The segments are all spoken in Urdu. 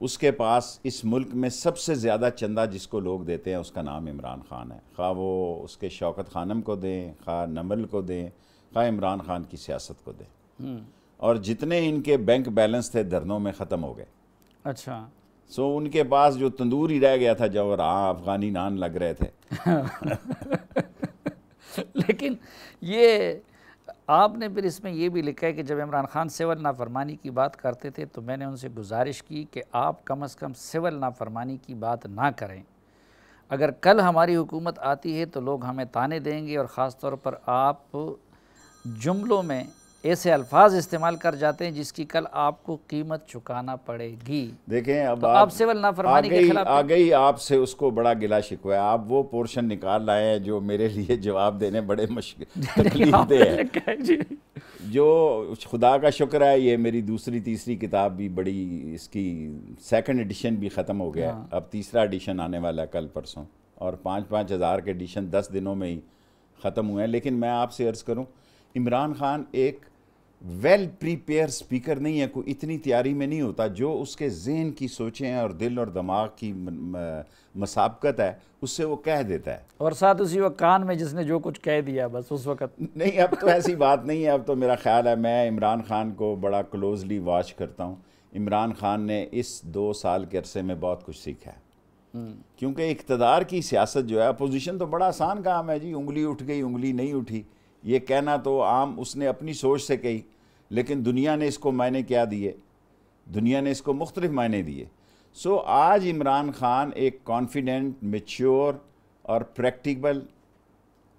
اس کے پاس اس ملک میں سب سے زیادہ چندہ جس کو لوگ دیتے ہیں اس کا نام عمران خان ہے، خواہ وہ اس کے شوکت خانم کو دیں، خواہ نمل کو دیں، خواہ عمران خان کی سیاست کو دیں، اور جتنے ان کے بینک بیلنس تھے دھرنوں میں ختم ہو گئے۔ اچھا، سو ان کے پاس جو تندور ہی رہ گیا تھا جو افغانی نان لگ رہے تھے۔ لیکن یہ آپ نے پھر اس میں یہ بھی لکھا ہے کہ جب عمران خان سول نافرمانی کی بات کرتے تھے تو میں نے ان سے گزارش کی کہ آپ کم از کم سول نافرمانی کی بات نہ کریں، اگر کل ہماری حکومت آتی ہے تو لوگ ہمیں تانے دیں گے، اور خاص طور پر آپ جملوں میں ایسے الفاظ استعمال کر جاتے ہیں جس کی کل آپ کو قیمت چکانا پڑے گی۔ دیکھیں اب آپ سول نافرمانی کے خلاف آگئی آپ سے اس کو بڑا گلا شکوہ ہے، آپ وہ پورشن نکال لائے ہیں جو میرے لیے جواب دینے بڑے تکلیف دہ ہے۔ جو خدا کا شکر ہے یہ میری دوسری تیسری کتاب بھی بڑی، اس کی سیکنڈ ایڈیشن بھی ختم ہو گیا، اب تیسرا ایڈیشن آنے والا ہے کل پرسوں، اور 5,000 ہزار کے ایڈیشن 10 دنوں میں ہی ختم ہوئے ہیں۔ لیکن میں آپ سے عرض کروں، عمران خان ایک ویل پریپیئر سپیکر نہیں ہے، کوئی اتنی تیاری میں نہیں ہوتا، جو اس کے ذہن کی سوچیں اور دل اور دماغ کی مسابقت ہے اس سے وہ کہہ دیتا ہے، اور ساتھ اسی وقت کان میں جس نے جو کچھ کہہ دیا بس اس وقت نہیں۔ اب تو ایسی بات نہیں ہے، اب تو میرا خیال ہے، میں عمران خان کو بڑا کلوزلی واچ کرتا ہوں، عمران خان نے اس 2 سال کے عرصے میں بہت کچھ سیکھا ہے، کیونکہ اقتدار کی سیاست جو ہے، اپوزیشن تو بڑا آسان کام ہے جی، انگلی اٹھ گئی انگلی نہیں اٹھی، یہ کہنا تو عام اس نے اپنی سوچ سے کہی، لیکن دنیا نے اس کو معنی کیا دیے، دنیا نے اس کو مختلف معنی دیے۔ سو آج عمران خان ایک کانفیڈنٹ، میچور اور پریکٹیبل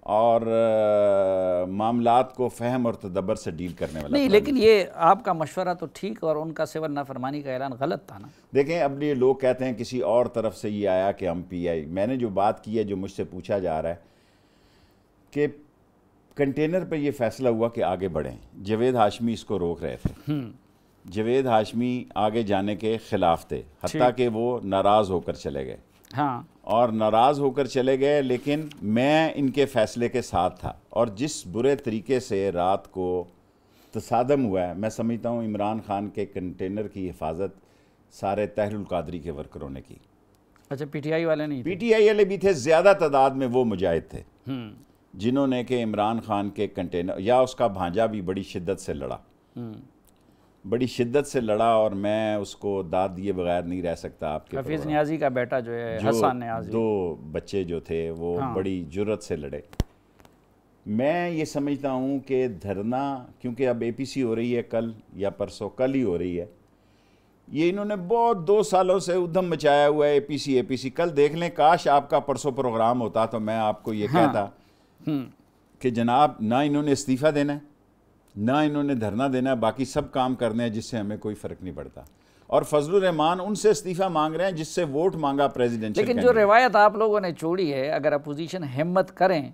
اور معاملات کو فہم اور تدبر سے ڈیل کرنے والا نہیں، لیکن یہ آپ کا مشورہ تو ٹھیک، اور ان کا سول نافرمانی کا اعلان غلط تھا نا۔ دیکھیں اب یہ لوگ کہتے ہیں کسی اور طرف سے یہ آیا کہ ہم پی آئی، میں نے جو بات کی ہے، جو مجھ سے پوچھا جا رہا ہے کہ کنٹینر پہ یہ فیصلہ ہوا کہ آگے بڑھیں، جاوید ہاشمی اس کو روک رہے تھے، جاوید ہاشمی آگے جانے کے خلاف تھے، حتیٰ کہ وہ ناراض ہو کر چلے گئے، ہاں، اور ناراض ہو کر چلے گئے، لیکن میں ان کے فیصلے کے ساتھ تھا، اور جس برے طریقے سے رات کو تصادم ہوا ہے، میں سمجھتا ہوں عمران خان کے کنٹینر کی حفاظت سارے طاہر القادری کے ورکروں نے کی۔ اچھا، پی ٹی آئی والے نہیں؟ پی ٹی آئی والے بھی تھے، زیادہ تعداد میں وہ مجاہد تھے جنہوں نے کہ عمران خان کے کنٹینر، یا اس کا بھانجا بھی بڑی شدت سے لڑا، بڑی شدت سے لڑا، اور میں اس کو داد دیے بغیر نہیں رہ سکتا۔ آپ کے حفیظ نیازی کا بیٹا جو ہے حسن نیازی، 2 بچے جو تھے وہ بڑی جرت سے لڑے۔ میں یہ سمجھتا ہوں کہ دھرنا، کیونکہ اب اے پی سی ہو رہی ہے کل یا پرسوں، کل ہی ہو رہی ہے، یہ انہوں نے بہت 2 سالوں سے ادھم مچایا ہوا ہے، اے پی سی، کل دیکھ لیں، کاش آپ کا پرسوں پروگرام ہوتا تو میں آپ کو یہ کہتا کہ جناب نہ انہوں نے استعفیٰ دینا ہے، نہ انہوں نے دھرنا دینا ہے، باقی سب کام کرنے ہیں جس سے ہمیں کوئی فرق نہیں پڑتا، اور فضل الرحمان ان سے استعفیٰ مانگ رہے ہیں جس سے ووٹ مانگا پریزیڈنشل۔ لیکن جو روایت آپ لوگوں نے چھوڑی ہے، اگر اپوزیشن ہمت کریں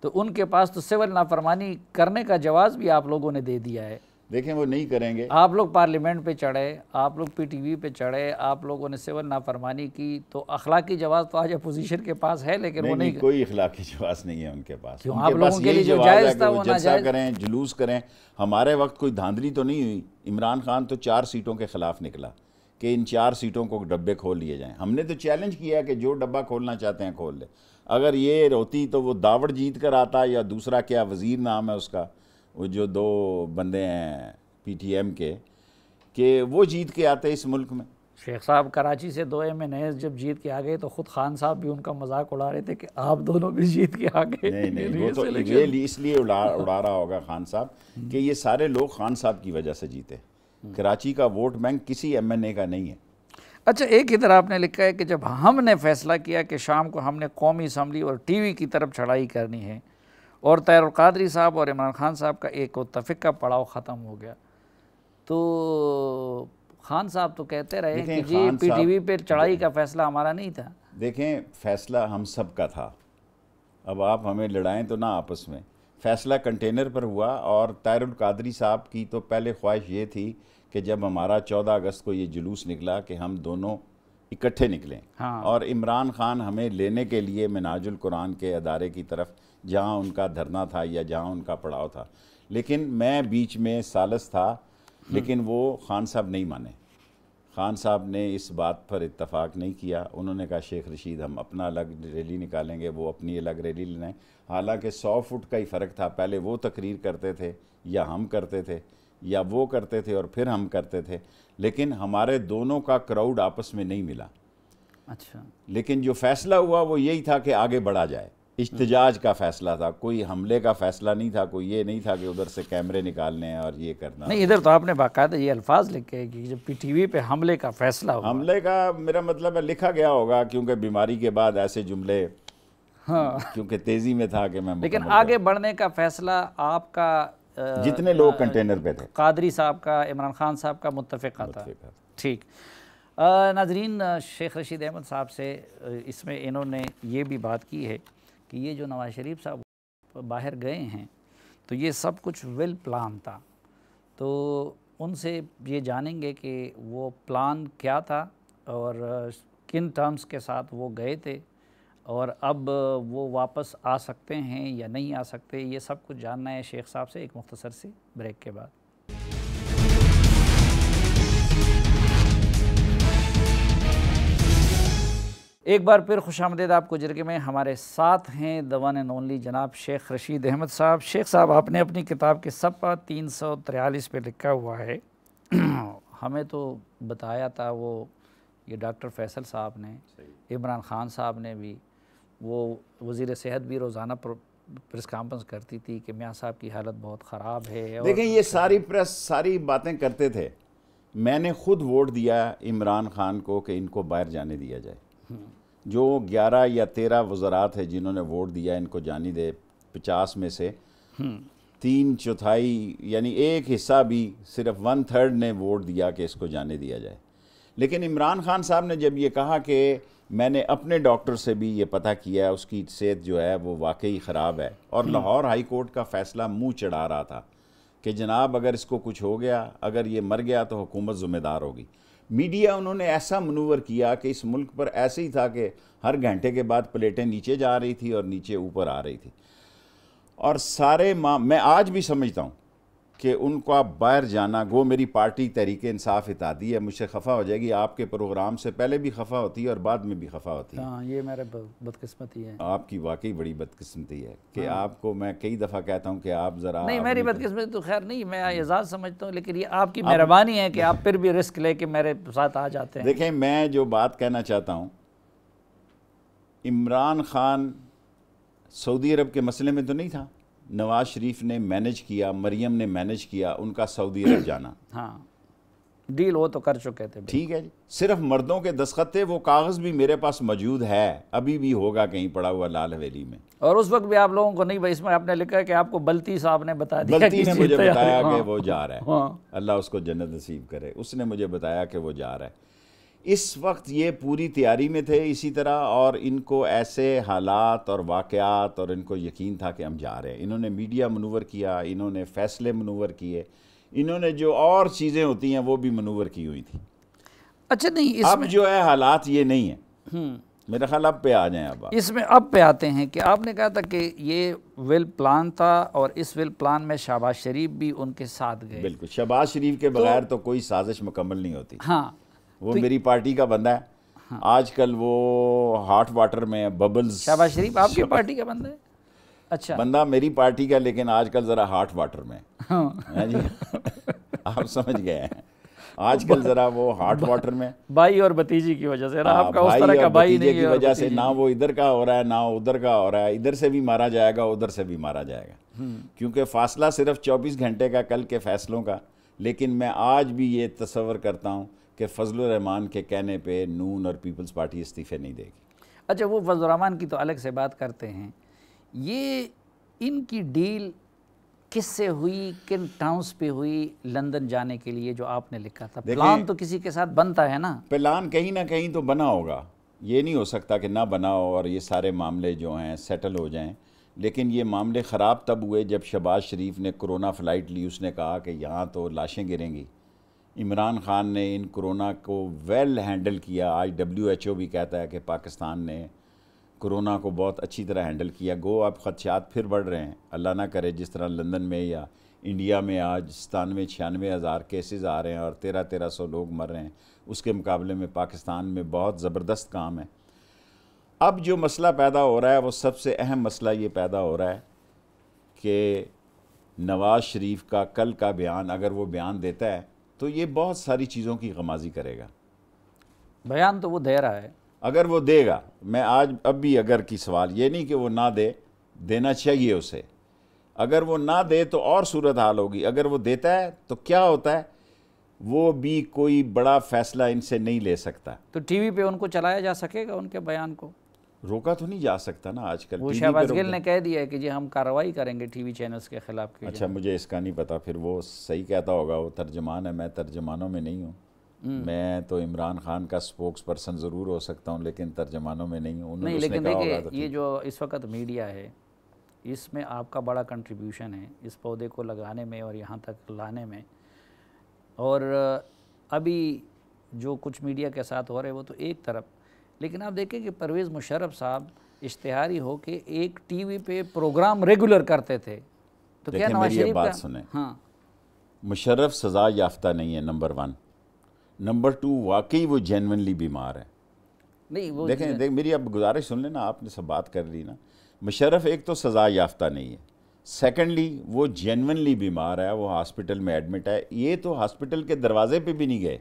تو ان کے پاس تو سول نافرمانی کرنے کا جواز بھی آپ لوگوں نے دے دیا ہے۔ دیکھیں وہ نہیں کریں گے، آپ لوگ پارلیمنٹ پہ چڑھے، آپ لوگ پی ٹی وی پہ چڑھے، آپ لوگوں نے سول نافرمانی کی، تو اخلاقی جواز تو آج اپوزیشن کے پاس ہے، لیکن وہ نہیں، کوئی اخلاقی جواز نہیں ہے ان کے پاس۔ کیوں؟ آپ لوگوں کے لیے جو جائز تھا وہ ناجائز کریں، جلوس کریں، ہمارے وقت کوئی دھاندلی تو نہیں ہوئی۔ عمران خان تو 4 سیٹوں کے خلاف نکلا کہ ان 4 سیٹوں کو ڈبے کھول لیے جائیں، ہم نے تو چیلنج کیا کہ جو ڈبہ کھولنا چاہتے ہیں کھول لے، اگر یہ ہوتی تو وہ داوڑ جیت کر آتا، یا دوسرا کیا وزیر نام ہے اس کا، وہ جو 2 بندے ہیں پی ٹی ایم کے، کہ وہ جیت کے آتے اس ملک میں۔ شیخ صاحب کراچی سے 2 MNAs جب جیت کے آگئے تو خود خان صاحب بھی ان کا مذاق اڑا رہے تھے کہ آپ دونوں بھی جیت کے آگئے۔ نہیں، وہ تو اس لیے اڑا رہا ہوگا خان صاحب کہ یہ سارے لوگ خان صاحب کی وجہ سے جیتے، کراچی کا ووٹ بینک کسی MNA کا نہیں ہے۔ اچھا، ایک ادھر آپ نے لکھا ہے کہ جب ہم نے فیصلہ کیا کہ شام کو ہم نے قومی اسمبلی اور ٹی وی کی طرف چڑھائی کرنی ہے، اور طاہر القادری صاحب اور عمران خان صاحب کا ایک متفق کا پڑاؤ ختم ہو گیا، تو خان صاحب تو کہتے رہے کہ جی پی ٹی وی پہ چڑھائی کا فیصلہ ہمارا نہیں تھا۔ دیکھیں فیصلہ ہم سب کا تھا، اب آپ ہمیں لڑائیں تو نہ آپس میں، فیصلہ کنٹینر پر ہوا، اور طاہر القادری صاحب کی تو پہلے خواہش یہ تھی کہ جب ہمارا 14 اگست کو یہ جلوس نکلا کہ ہم دونوں اکٹھے نکلیں، اور عمران خان ہمیں لینے کے لیے منہاج القرآن کے ادارے کی طرف جہاں ان کا دھرنا تھا یا جہاں ان کا پڑاؤ تھا، لیکن میں بیچ میں ثالث تھا، لیکن وہ خان صاحب نہیں مانے۔ خان صاحب نے اس بات پر اتفاق نہیں کیا. انہوں نے کہا شیخ رشید ہم اپنا الگ ریلی نکالیں گے, وہ اپنی الگ ریلی لیں. حالانکہ 100 فٹ کا ہی فرق تھا, پہلے وہ تقریر کرتے تھے یا ہم کرتے تھے, یا وہ کرتے تھے اور پھر ہم کرتے تھے, لیکن ہمارے دونوں کا کراؤڈ آپس میں نہیں ملا. اچھا, لیکن جو فیصلہ ہوا وہ یہی تھا کہ آگے بڑھا جائے. احتجاج کا فیصلہ تھا, کوئی حملے کا فیصلہ نہیں تھا, کوئی یہ نہیں تھا کہ ادھر سے کیمرے نکالنے ہیں اور یہ کرنا. نہیں, ادھر تو آپ نے باقاعدہ یہ الفاظ لکھے کہ جب پی ٹی وی پہ حملے کا فیصلہ ہوا. حملے کا میرا مطلب ہے لکھا گیا ہوگا, کیونکہ بیماری کے بعد ایسے جملے, ہاں, کیونکہ تیزی میں تھا کہ میں لیکن آگے بڑھنے کا فیصلہ آپ کا جتنے لوگ کنٹینر پہ تھے, قادری صاحب کا, عمران خان صاحب کا متفقہ تھا. ٹھیک. ناظرین, شیخ رشید احمد صاحب سے اس میں انہوں نے یہ بھی بات کی ہے کہ یہ جو نواز شریف صاحب باہر گئے ہیں تو یہ سب کچھ ویل پلان تھا. تو ان سے یہ جانیں گے کہ وہ پلان کیا تھا اور کن ٹرمز کے ساتھ وہ گئے تھے, اور اب وہ واپس آ سکتے ہیں یا نہیں آ سکتے. یہ سب کچھ جاننا ہے شیخ صاحب سے ایک مختصر سی بریک کے بعد. ایک بار پھر خوش آمدید آپ کو جرگے میں. ہمارے ساتھ ہیں the one and only جناب شیخ رشید احمد صاحب. شیخ صاحب, آپ نے اپنی کتاب کے صفحہ 343 پہ لکھا ہوا ہے, ہمیں تو بتایا تھا وہ یہ ڈاکٹر فیصل صاحب نے, عمران خان صاحب نے بھی, وہ وزیر صحت بھی روزانہ پریس کانفرنس کرتی تھی کہ میاں صاحب کی حالت بہت خراب ہے. دیکھیں یہ ساری پریس ساری باتیں کرتے تھے. میں نے خود ووٹ دیا عمران خان کو کہ ان کو باہر جانے دیا جائے. جو 11 یا 13 وزرات ہیں جنہوں نے ووٹ دیا ان کو جانی دے, 50 میں سے 3/4 یعنی ایک حصہ بھی, صرف 1/3 نے ووٹ دیا کہ اس کو جانے دیا جائے. لیکن عمران خان صاحب نے جب یہ کہا کہ میں نے اپنے ڈاکٹر سے بھی یہ پتہ کیا ہے, اس کی صحت جو ہے وہ واقعی خراب ہے, اور لاہور ہائی کورٹ کا فیصلہ منہ چڑھا رہا تھا کہ جناب اگر اس کو کچھ ہو گیا, اگر یہ مر گیا تو حکومت ذمہ دار ہوگی. میڈیا انہوں نے ایسا منور کیا کہ اس ملک پر ایسے ہی تھا کہ ہر گھنٹے کے بعد پلیٹیں نیچے جا رہی تھی اور نیچے اوپر آ رہی تھی. اور سارے میں آج بھی سمجھتا ہوں کہ ان کو باہر جانا, گو میری پارٹی تحریک انصاف اتحادی ہے, مجھ سے خفا ہو جائے گی, آپ کے پروگرام سے پہلے بھی خفا ہوتی ہے اور بعد میں بھی خفا ہوتی ہے. ہاں, یہ میرے بدقسمتی ہے. آپ کی واقعی بڑی بدقسمتی ہے کہ آپ کو میں کئی دفعہ کہتا ہوں کہ آپ ذرا, نہیں میری بدقسمتی تو خیر نہیں, میں اعزاز سمجھتا ہوں, لیکن یہ آپ کی مہربانی ہے کہ آپ پھر بھی رسک لے کے میرے ساتھ آ جاتے ہیں. دیکھیں میں جو بات کہنا چاہتا ہوں, عمران خان سعودی عرب کے مسئلے میں تو نہیں تھا, نواز شریف نے مینج کیا, مریم نے مینج کیا ان کا سعودی عرب جانا. ہاں, ڈیل وہ تو کر چکے تھے. ٹھیک ہے جی, صرف مردوں کے دستخط تھے, وہ کاغذ بھی میرے پاس موجود ہے, ابھی بھی ہوگا کہیں پڑا ہوا لال حویلی میں. اور اس وقت بھی آپ لوگوں کو نہیں, اس میں آپ نے لکھا ہے کہ آپ کو بلتی صاحب نے بتا دیا, بلتی نے مجھے بتایا کہ وہ جا رہا ہے, اللہ اس کو جنت نصیب کرے, اس نے مجھے بتایا کہ وہ جا رہا ہے. اس وقت یہ پوری تیاری میں تھے اسی طرح, اور ان کو ایسے حالات اور واقعات اور ان کو یقین تھا کہ ہم جا رہے ہیں. انہوں نے میڈیا منور کیا, انہوں نے فیصلے منور کیے, انہوں نے جو اور چیزیں ہوتی ہیں وہ بھی منور کی ہوئی تھی. اچھا نہیں, اب جو ہے حالات یہ نہیں ہیں, میرا خیال اب پہ آ جائیں. اب اس میں اب پہ آتے ہیں کہ آپ نے کہا تھا کہ یہ ویل پلان تھا, اور اس ویل پلان میں شہباز شریف بھی ان کے ساتھ گئے. بالکل, شہباز شریف کے بغیر تو کوئی سازش مکمل نہیں ہوتی. ہاں, وہ میری پارٹی کا بندہ ہے, آج کل وہ ہاٹ واٹر میں ببلز. شہباز شریف آپ کی پارٹی کا بندہ ہے؟ اچھا, بندہ میری پارٹی کا, لیکن آج کل ذرا ہاٹ واٹر میں. جی آپ سمجھ گئے ہیں, آج کل ذرا وہ ہاٹ واٹر میں, بھائی اور بھتیجی کی وجہ سے. آپ کا اس طرح کا بھائی نہیں ہے کی وجہ سے, نہ وہ ادھر کا ہو رہا ہے نہ ادھر کا ہو رہا ہے, ادھر سے بھی مارا جائے گا ادھر سے بھی مارا جائے گا, کیونکہ فاصلہ صرف 24 گھنٹے کا کل کے فیصلوں کا. لیکن میں آج بھی یہ تصور کرتا ہوں کہ فضل الرحمان کے کہنے پہ نون اور پیپلز پارٹی استعفے نہیں دے گی. اچھا, وہ فضل الرحمان کی تو الگ سے بات کرتے ہیں. یہ ان کی ڈیل کس سے ہوئی, کن ٹاؤنز پہ ہوئی لندن جانے کے لیے جو آپ نے لکھا تھا؟ پلان تو کسی کے ساتھ بنتا ہے نا. پلان کہیں نہ کہیں تو بنا ہوگا, یہ نہیں ہو سکتا کہ نہ بنا ہو اور یہ سارے معاملے جو ہیں سیٹل ہو جائیں. لیکن یہ معاملے خراب تب ہوئے جب شہباز شریف نے کرونا فلائٹ لی. اس نے کہا کہ یہاں تو لاشیں گریں گی. عمران خان نے ان کرونا کو ویل ہینڈل کیا. آج WHO بھی کہتا ہے کہ پاکستان نے کورونا کو بہت اچھی طرح ہینڈل کیا. گو اب خدشات پھر بڑھ رہے ہیں, اللہ نہ کرے جس طرح لندن میں یا انڈیا میں آج 97-96 کیسز آ رہے ہیں اور 1300 لوگ مر رہے ہیں, اس کے مقابلے میں پاکستان میں بہت زبردست کام ہے. اب جو مسئلہ پیدا ہو رہا ہے وہ سب سے اہم مسئلہ یہ پیدا ہو رہا ہے کہ نواز شریف کا کل کا بیان, اگر وہ بیان دیتا ہے تو یہ بہت ساری چیزوں کی غمازی کرے گا. بیان تو وہ دے رہا ہے, اگر وہ دے گا, میں آج اب بھی اگر کی سوال یہ نہیں کہ وہ نہ دے, دینا چاہیے اسے. اگر وہ نہ دے تو اور صورتحال ہوگی. اگر وہ دیتا ہے تو کیا ہوتا ہے, وہ بھی کوئی بڑا فیصلہ ان سے نہیں لے سکتا. تو ٹی وی پہ ان کو چلایا جا سکے گا, ان کے بیان کو روکا تو نہیں جا سکتا نا آج کل. وہ شہباز گل نے کہہ دیا ہے کہ جی ہم کارروائی کریں گے ٹی وی چینلز کے خلاف. اچھا, مجھے اس کا نہیں پتا, پھر وہ صحیح کہتا ہوگا, وہ ترجمان ہے, میں ترجمانوں میں نہیں ہوں. میں تو عمران خان کا سپوکس پرسن ضرور ہو سکتا ہوں لیکن ترجمانوں میں نہیں ہوں. نہیں, لیکن دیکھیں یہ جو اس وقت میڈیا ہے اس میں آپ کا بڑا کنٹریبیوشن ہے اس پودے کو لگانے میں اور یہاں تک لانے میں. اور ابھی جو کچھ میڈیا کے ساتھ ہو رہے وہ تو ایک طرف, لیکن آپ دیکھیں کہ پرویز مشرف صاحب اشتہاری ہو کے ایک ٹی وی پہ پروگرام ریگولر کرتے تھے. تو کیا نواز شریف بات سنیں, ہاں, مشرف سزا یافتہ نہیں ہے, نمبر 1. نمبر 2, واقعی وہ جینونلی بیمار ہے. نہیں وہ دیکھیں میری اب گزارش سن لینا, آپ نے سب بات کر لی نا. مشرف ایک تو سزا یافتہ نہیں ہے, سیکنڈلی وہ جینونلی بیمار ہے, وہ ہاسپٹل میں ایڈمٹ ہے. یہ تو ہاسپٹل کے دروازے پہ بھی نہیں گئے,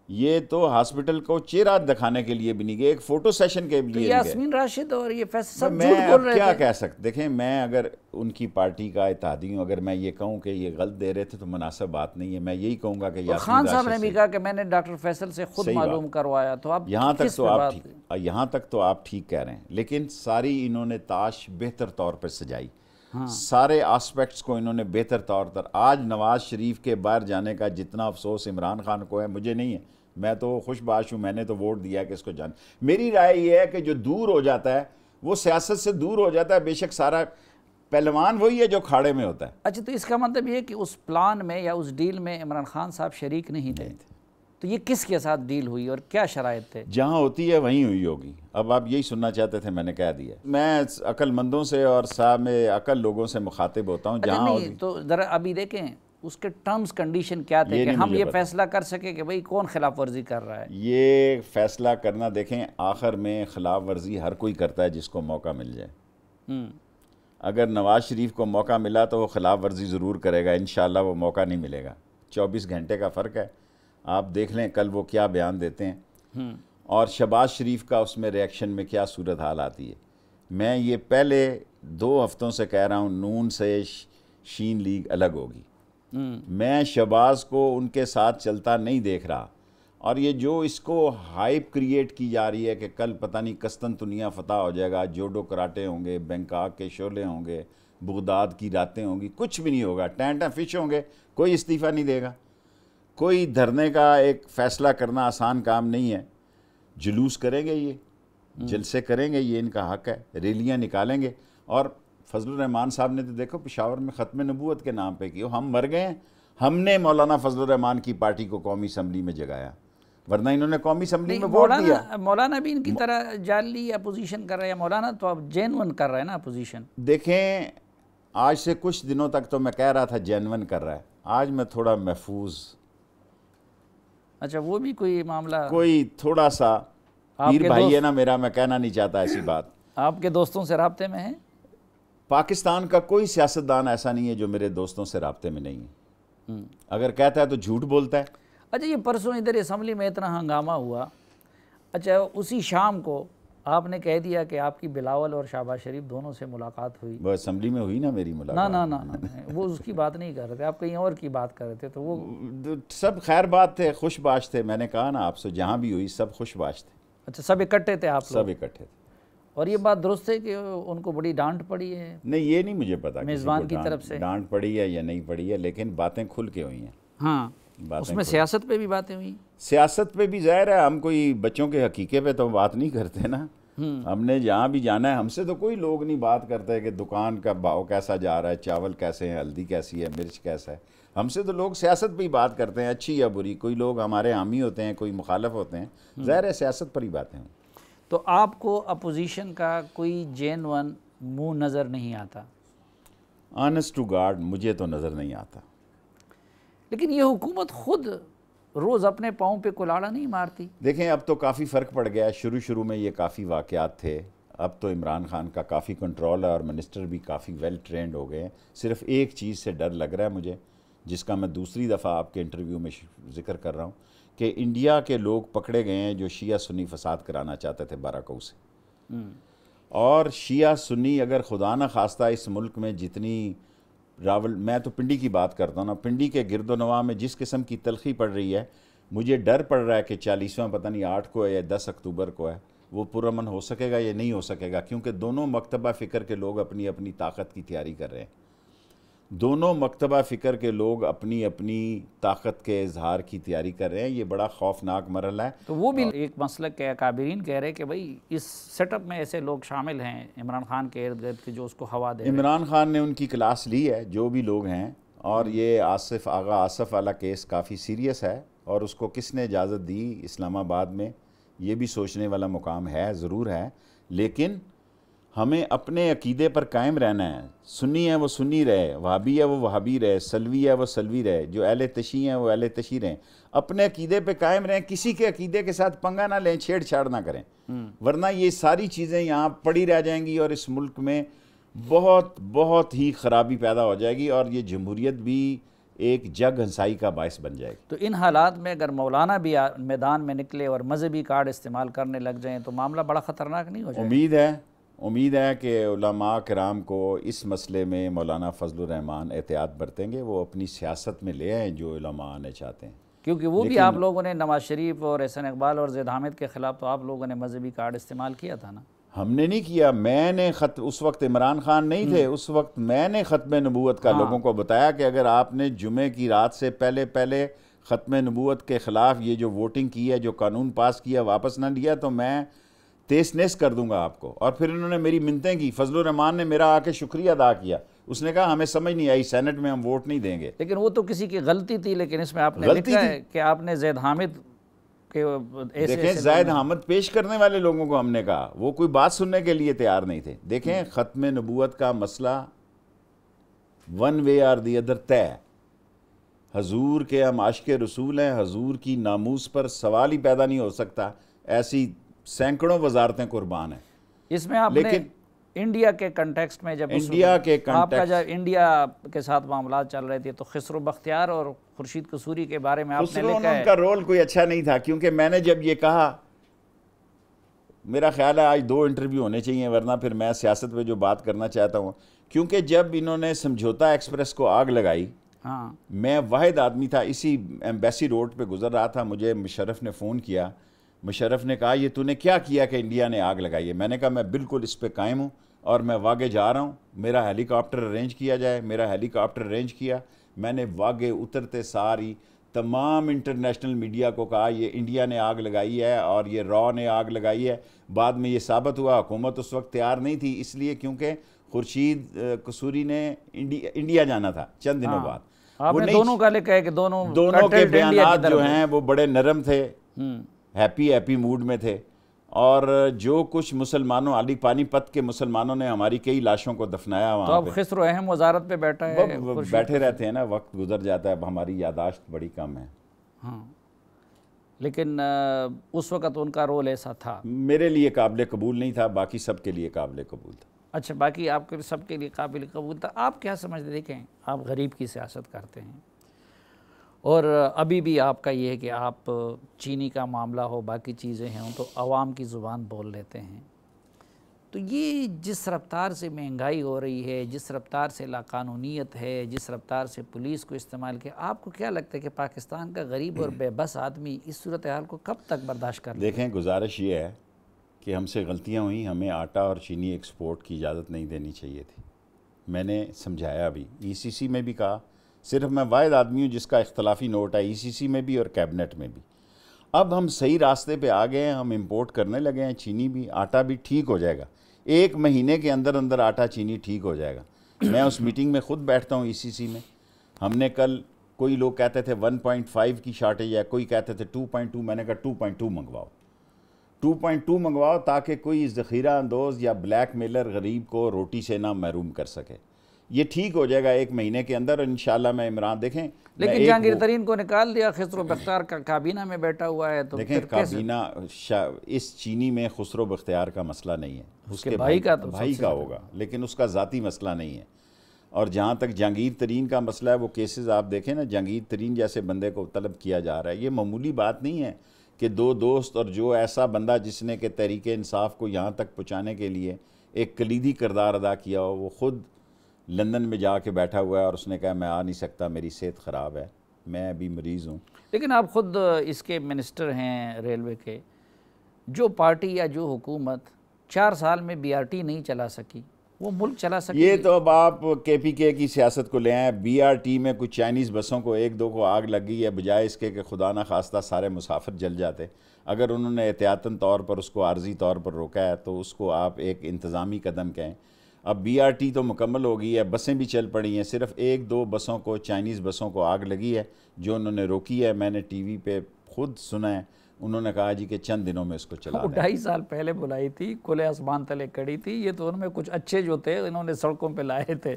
یہ تو ہاسپٹل کو چہرہ دکھانے کے لیے بھی نہیں گئے, ایک فوٹو سیشن کے لیے یاسمین راشد اور یہ فیصل سب میں جھوٹ بول رہے تھے. کیا کہہ سکتے, دیکھیں میں اگر ان کی پارٹی کا اتحادی ہوں, اگر میں یہ کہوں کہ یہ غلط دے رہے تھے تو مناسب بات نہیں ہے. میں یہی کہوں گا کہ یاسمین خان صاحب نے بھی کہا کہ میں نے ڈاکٹر فیصل سے خود معلوم کروایا. تو آپ یہاں تک تو آپ ٹھیک کہہ رہے ہیں, لیکن ساری انہوں نے تاش بہتر طور پر سجائی, سارے آسپیکٹس کو انہوں نے بہتر طور پر. آج نواز شریف کے باہر جانے کا جتنا افسوس عمران خان کو ہے مجھے نہیں ہے, میں تو خوش باش ہوں, میں نے تو ووٹ دیا کہ اس کو جان. میری رائے یہ ہے کہ جو دور ہو جاتا ہے وہ سیاست سے دور ہو جاتا ہے. بے شک سارا پہلوان وہی ہے جو کھاڑے میں ہوتا ہے. اچھا, تو اس کا مطلب یہ ہے کہ اس پلان میں یا اس ڈیل میں عمران خان صاحب شریک نہیں تھے. تو یہ کس کے ساتھ ڈیل ہوئی اور کیا شرائط تھے؟ جہاں ہوتی ہے وہیں ہوئی ہوگی. اب آپ یہی سننا چاہتے تھے, میں نے کہہ دیا. میں عقل مندوں سے اور صاحب میں عقل لوگوں سے مخاطب ہوتا ہوں. جہاں نہیں تو ذرا ابھی دیکھیں اس کے ٹرمز کنڈیشن کیا تھے کہ ہم یہ فیصلہ کر سکیں کہ بھئی کون خلاف ورزی کر رہا ہے. یہ فیصلہ کرنا, دیکھیں آخر میں خلاف ورزی ہر کوئی کرتا ہے جس کو موقع مل جائے. اگر نواز شریف کو موقع ملا تو وہ خلاف ورزی ضرور کرے گا, انشاءاللہ وہ موقع نہیں ملے گا. 24 گھنٹے کا فرق ہے, آپ دیکھ لیں کل وہ کیا بیان دیتے ہیں اور شہباز شریف کا اس میں ریاکشن میں کیا صورتحال آتی ہے. میں یہ پہلے 2 ہفتوں سے کہہ رہا ہوں, نون سے شین لیگ الگ ہوگی. میں شہباز کو ان کے ساتھ چلتا نہیں دیکھ رہا. اور یہ جو اس کو ہائپ کریٹ کی جا رہی ہے کہ کل پتہ نہیں قسطنطنیہ فتح ہو جائے گا, جوڈو کراٹے ہوں گے, بینکاک کے شعلے ہوں گے, بغداد کی راتیں ہوں گی, کچھ بھی نہیں ہوگا. ٹینٹ فش ہوں گے, کوئی استعفیٰ نہیں دے گا. کوئی دھرنے کا ایک فیصلہ کرنا آسان کام نہیں ہے. جلوس کریں گے, یہ جلسے کریں گے, یہ ان کا حق ہے, ریلیاں نکالیں گے. اور فضل الرحمان صاحب نے تو دیکھو پشاور میں ختم نبوت کے نام پہ کیا. ہم مر گئے ہیں, ہم نے مولانا فضل الرحمان کی پارٹی کو قومی اسمبلی میں جگایا, ورنہ انہوں نے قومی اسمبلی میں ووٹ دیا. مولانا بھی ان کی طرح جعلی اپوزیشن کر رہا ہے. مولانا تو اب جینون کر رہا ہے نا اپوزیشن. دیکھیں آج سے کچھ دنوں تک تو میں کہہ رہا تھا جینون کر رہا ہے, آج میں تھوڑا محفوظ. اچھا, وہ بھی کوئی معاملہ, کوئی تھوڑا سا پیر بھائی ہے نا میرا, میں کہنا نہیں چاہتا ایسی بات. آپ کے دوستوں سے رابطے میں ہیں؟ پاکستان کا کوئی سیاستدان ایسا نہیں ہے جو میرے دوستوں سے رابطے میں نہیں ہے. اگر کہتا ہے تو جھوٹ بولتا ہے. اچھا, یہ پرسوں ادھر اسمبلی میں اتنا ہنگامہ ہوا, اچھا اسی شام کو آپ نے کہہ دیا کہ آپ کی بلاول اور شہباز شریف دونوں سے ملاقات ہوئی. وہ اسمبلی میں ہوئی نا میری ملاقات. نہ وہ اس کی بات نہیں کر رہے تھے, آپ کہیں اور کی بات کر رہے تھے. تو وہ سب خیر بات تھے, خوش باش تھے. میں نے کہا نا آپ سے, جہاں بھی ہوئی سب خوش باش تھے. اچھا, سب اکٹھے تھے آپ لوگ؟ سب اکٹھے تھے. اور یہ بات درست ہے کہ ان کو بڑی ڈانٹ پڑی ہے؟ نہیں, یہ نہیں مجھے پتا میزبان کی طرف سے ڈانٹ پڑی ہے یا نہیں پڑی ہے, لیکن باتیں کھل کے ہوئی ہیں. ہاں, اس میں سیاست پہ بھی باتیں ہوئی. سیاست پہ بھی ظاہر ہے, ہم کوئی بچوں کے حقیقے پہ تو بات نہیں کرتے نا. ہم نے جہاں بھی جانا ہے, ہم سے تو کوئی لوگ نہیں بات کرتے کہ دکان کا بھاؤ کیسا جا رہا ہے, چاول کیسے ہیں, ہلدی کیسی ہے, مرچ کیسا ہے. ہم سے تو لوگ سیاست پہ ہی بات کرتے ہیں, اچھی یا بری. کوئی لوگ ہمارے حامی ہوتے ہیں, کوئی مخالف ہوتے ہیں. ظاہر ہے سیاست پر ہی باتیں ہیں. تو آپ کو اپوزیشن کا کوئی جینون منہ نظر نہیں آتا؟ آنسٹ ٹو گاڈ مجھے تو نظر نہیں آتا. لیکن یہ حکومت خود روز اپنے پاؤں پہ کلاڑا نہیں مارتی؟ دیکھیں اب تو کافی فرق پڑ گیا ہے. شروع میں یہ کافی واقعات تھے, اب تو عمران خان کا کافی کنٹرول ہے اور منسٹر بھی کافی ویل ٹرینڈ ہو گئے ہیں. صرف ایک چیز سے ڈر لگ رہا ہے مجھے, جس کا میں دوسری دفعہ آپ کے انٹرویو میں ذکر کر رہا ہوں, کہ انڈیا کے لوگ پکڑے گئے ہیں جو شیعہ سنی فساد کرانا چاہتے تھے باراکو سے. اور شیعہ سنی اگر خدا نہ خواستہ اس ملک میں جتنی میں تو پنڈی کی بات کرتا ہوں نا, پنڈی کے گرد و نواح میں جس قسم کی تلخی پڑ رہی ہے, مجھے ڈر پڑ رہا ہے کہ 40واں پتہ نہیں 8 کو ہے یا 10 اکتوبر کو ہے, وہ پرامن ہو سکے گا یا نہیں ہو سکے گا, کیونکہ دونوں مکتبہ فکر کے لوگ اپنی اپنی طاقت کی تیاری کر رہے ہیں. دونوں مکتبہ فکر کے لوگ اپنی اپنی طاقت کے اظہار کی تیاری کر رہے ہیں. یہ بڑا خوفناک مرحلہ ہے. تو وہ بھی ایک مسلک کے اکابرین کہہ رہے کہ بھئی اس سیٹ اپ میں ایسے لوگ شامل ہیں عمران خان کے ارد گرد کے جو اس کو ہوا دے رہے ہیں. عمران خان نے ان کی کلاس لی ہے جو بھی لوگ ہیں, اور یہ آغا آصف والا کیس کافی سیریس ہے, اور اس کو کس نے اجازت دی اسلام آباد میں, یہ بھی سوچنے والا مقام ہے, ضرور ہے. لیکن ہمیں اپنے عقیدے پر قائم رہنا ہے. سنی ہے وہ سنی رہے, وہابی ہے وہ وہابی رہے, سلوی ہے وہ سلوی رہے, جو اہل تشیع ہیں وہ اہل تشیع رہیں. اپنے عقیدے پہ قائم رہیں, کسی کے عقیدے کے ساتھ پنگا نہ لیں, چھیڑ چھاڑ نہ کریں, ورنہ یہ ساری چیزیں یہاں پڑی رہ جائیں گی اور اس ملک میں بہت ہی خرابی پیدا ہو جائے گی, اور یہ جمہوریت بھی ایک جگ ہنسائی کا باعث بن جائے گی. تو ان حالات میں اگر مولانا بھی میدان میں نکلے اور مذہبی کارڈ استعمال کرنے لگ جائیں تو معاملہ بڑا خطرناک نہیں ہو جائے؟ امید ہے کہ علماء کرام کو اس مسئلے میں مولانا فضل الرحمان احتیاط برتیں گے, وہ اپنی سیاست میں لے آئیں جو علماء آنے چاہتے ہیں. کیونکہ وہ بھی آپ لوگوں نے نواز شریف اور احسن اقبال اور زید حامد کے خلاف تو آپ لوگوں نے مذہبی کارڈ استعمال کیا تھا نا. ہم نے نہیں کیا, میں نے اس وقت عمران خان نہیں تھے, اس وقت میں نے ختم نبوت کا لوگوں کو بتایا کہ اگر آپ نے جمعے کی رات سے پہلے ختم نبوت کے خلاف یہ جو ووٹنگ کی ہے, جو قانون پاس کیا, واپس نہ لیا تو میں تیس نیس کر دوں گا آپ کو. اور پھر انہوں نے میری منتیں کی. فضل الرحمان نے میرا آ کے شکریہ ادا کیا, اس نے کہا ہمیں سمجھ نہیں آئی, سینٹ میں ہم ووٹ نہیں دیں گے. لیکن وہ تو کسی کی غلطی تھی, لیکن اس میں آپ نے لکھا ہے کہ آپ نے زید حامد کے دیکھیں, زید حامد پیش کرنے والے لوگوں کو ہم نے کہا, وہ کوئی بات سننے کے لیے تیار نہیں تھے. دیکھیں, ختم نبوت کا مسئلہ ون وے اور دی ادر طے. حضور کے ہم عاشق رسول ہیں, حضور کی ناموس پر سوال ہی پیدا نہیں ہو سکتا, ایسی سینکڑوں وزارتیں قربان ہیں. اس میں آپ نے انڈیا کے کنٹیکسٹ میں جب آپ کا جب انڈیا کے ساتھ معاملات چل رہے تھے تو خسرو بختیار اور خورشید قصوری کے بارے میں آپ نے لکھا ہے ان کا رول کوئی اچھا نہیں تھا, کیونکہ میں نے جب یہ کہا, میرا خیال ہے آج 2 انٹرویو ہونے چاہیے, ورنہ پھر میں سیاست پہ جو بات کرنا چاہتا ہوں, کیونکہ جب انہوں نے سمجھوتا ایکسپریس کو آگ لگائی, میں واحد آدمی تھا, اسی ایمبیسی روڈ پہ گزر رہا تھا, مجھے مشرف نے فون کیا. مشرف نے کہا یہ تو نے کیا کیا کہ انڈیا نے آگ لگائی ہے؟ میں نے کہا میں بالکل اس پہ قائم ہوں اور میں واگے جا رہا ہوں, میرا ہیلی کاپٹر ارینج کیا جائے. میرا ہیلی کاپٹر ارینج کیا, میں نے واگے اترتے ساری تمام انٹرنیشنل میڈیا کو کہا یہ انڈیا نے آگ لگائی ہے اور یہ را نے آگ لگائی ہے. بعد میں یہ ثابت ہوا, حکومت اس وقت تیار نہیں تھی, اس لیے کیونکہ خورشید قصوری نے انڈیا جانا تھا چند دنوں بعد. آپ نے دونوں کا لکھا ہے کہ دونوں کے بیانات جو ہیں وہ بڑے نرم تھے, ہیپی موڈ میں تھے, اور جو کچھ مسلمانوں علی پانی پت کے مسلمانوں نے ہماری کئی لاشوں کو دفنایا وہاں. تو اب خسرو اہم وزارت پہ بیٹھا ہے, بیٹھے رہتے ہیں نا, وقت گزر جاتا ہے, اب ہماری یاداشت بڑی کم ہے. لیکن اس وقت ان کا رول ایسا تھا, میرے لیے قابل قبول نہیں تھا, باقی سب کے لیے قابل قبول تھا. اچھا, باقی آپ کے سب کے لیے قابل قبول تھا. آپ کیا سمجھتے؟ دیکھیں, آپ غریب کی سیاست کرتے ہیں, اور ابھی بھی آپ کا یہ ہے کہ آپ چینی کا معاملہ ہو, باقی چیزیں ہیں تو عوام کی زبان بول لیتے ہیں. تو یہ جس رفتار سے مہنگائی ہو رہی ہے, جس رفتار سے لاقانونیت ہے, جس رفتار سے پولیس کو استعمال کیا, آپ کو کیا لگتا ہے کہ پاکستان کا غریب اور بے بس آدمی اس صورتحال کو کب تک برداشت کر لے؟ دیکھیں, گزارش یہ ہے کہ ہم سے غلطیاں ہوئیں, ہمیں آٹا اور چینی ایکسپورٹ کی اجازت نہیں دینی چاہیے تھی. میں نے سمجھایا بھی, ECC میں بھی کہا, صرف میں واحد آدمی ہوں جس کا اختلافی نوٹ ہے ECC میں بھی اور کیبنٹ میں بھی. اب ہم صحیح راستے پہ آ گئے ہیں, ہم امپورٹ کرنے لگے ہیں, چینی بھی, آٹا بھی ٹھیک ہو جائے گا, 1 مہینے کے اندر آٹا چینی ٹھیک ہو جائے گا. میں اس میٹنگ میں خود بیٹھتا ہوں ECC میں. ہم نے کل, کوئی لوگ کہتے تھے 1.5 کی شارٹیج ہے, کوئی کہتے تھے 2.2, میں نے کہا 2.2 منگواؤ. 2.2 منگواؤ تاکہ کوئی ذخیرہ اندوز یا بلیک میلر غریب کو روٹی سے نہ محروم کر سکے. یہ ٹھیک ہو جائے گا 1 مہینے کے اندر، اور انشاءاللہ میں عمران دیکھیں. لیکن جہانگیر ترین کو نکال دیا، خسرو بختیار کا کابینہ میں بیٹھا ہوا ہے، تو دیکھیں کابینہ اس چینی میں خسرو بختیار کا مسئلہ نہیں ہے، اس کے بھائی کا ہوگا، لیکن اس کا ذاتی مسئلہ نہیں ہے. اور جہاں تک جہانگیر ترین کا مسئلہ ہے، وہ کیسز آپ دیکھیں نا، جہانگیر ترین جیسے بندے کو طلب کیا جا رہا ہے. یہ معمولی بات نہیں ہے کہ 2 دوست اور جو ایسا بندہ جس نے کہ تحریک انصاف کو یہاں تک پہنچانے کے لیے ایک کلیدی کردار ادا کیا ہو، وہ خود لندن میں جا کے بیٹھا ہوا ہے اور اس نے کہا میں آ نہیں سکتا، میری صحت خراب ہے، میں ابھی مریض ہوں. لیکن آپ خود اس کے منسٹر ہیں ریلوے کے. جو پارٹی یا جو حکومت 4 سال میں BRT نہیں چلا سکی، وہ ملک چلا سکے. یہ تو اب آپ KPK کی سیاست کو لے آئیں. BRT میں کچھ چائنیز بسوں کو 1-2 کو آگ لگی ہے، بجائے اس کے کہ خدا نہ خواستہ سارے مسافر جل جاتے. اگر انہوں نے احتیاطاً طور پر اس کو عارضی طور پر روکا ہے تو اس کو آپ ایک انتظامی قدم کہیں. اب BRT تو مکمل ہو گئی ہے، بسیں بھی چل پڑی ہیں، صرف 1-2 بسوں کو، چائنیز بسوں کو آگ لگی ہے جو انہوں نے روکی ہے. میں نے ٹی وی پہ خود سنا ہے، انہوں نے کہا جی کہ چند دنوں میں اس کو چلا دیں. 2.5 سال پہلے بلائی تھی، کھلے آسمان تلے کڑی تھی. یہ تو ان میں کچھ اچھے جو تھے انہوں نے سڑکوں پہ لائے تھے.